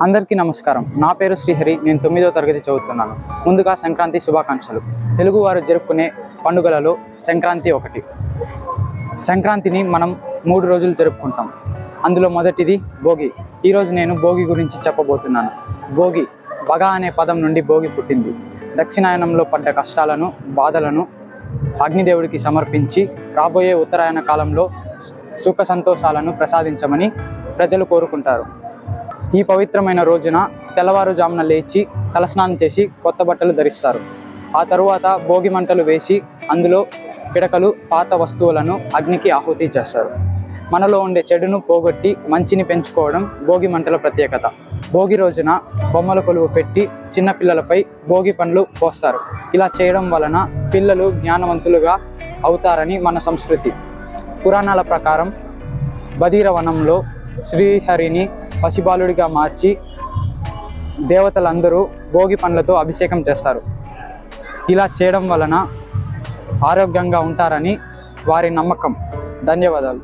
అందరికీ నమస్కారం. నా పేరు శ్రీహరి. నేను 9వ తరగతి చదువుతున్నాను. ముందుగా సంక్రాంతి శుభాకాంక్షలు. తెలుగువారు జరుపుకునే పండుగలలో సంక్రాంతి ఒకటి. సంక్రాంతిని మనం 3 రోజులు జరుపుకుంటాం. అందులో మొదటిది భోగి. ఈరోజు నేను భోగి గురించి చెప్పబోతున్నాను. భోగి, బగ అనే పదం నుండి భోగి పుట్టింది. దక్షిణాయనంలో పడ్డ కష్టాలను, బాధలను అగ్నిదేవుడికి సమర్పించి రాబోయే ఉత్తరాయణ కాలంలో సుఖ సంతోషాలను ప్రసాదించమని ప్రజలు కోరుకుంటారు. ఈ పవిత్రమైన రోజున తెల్లవారుజామున లేచి తలస్నానం చేసి కొత్త బట్టలు ధరిస్తారు. ఆ తరువాత భోగి మంటలు వేసి అందులో పిడకలు, పాత వస్తువులను అగ్నికి ఆహుతి చేస్తారు. మనలో ఉండే చెడును పోగొట్టి మంచిని పెంచుకోవడం భోగి మంటల ప్రత్యేకత. భోగి రోజున బొమ్మల కొలువు పెట్టి చిన్న పిల్లలపై భోగి పండ్లు పోస్తారు. ఇలా చేయడం వలన పిల్లలు జ్ఞానవంతులుగా అవుతారని మన సంస్కృతి. పురాణాల ప్రకారం బదిరవనంలో శ్రీహరిని పసిబాలుడిగా మార్చి దేవతలందరూ భోగి పండ్లతో అభిషేకం చేస్తారు. ఇలా చేయడం వలన ఆరోగ్యంగా ఉంటారని వారి నమ్మకం. ధన్యవాదాలు.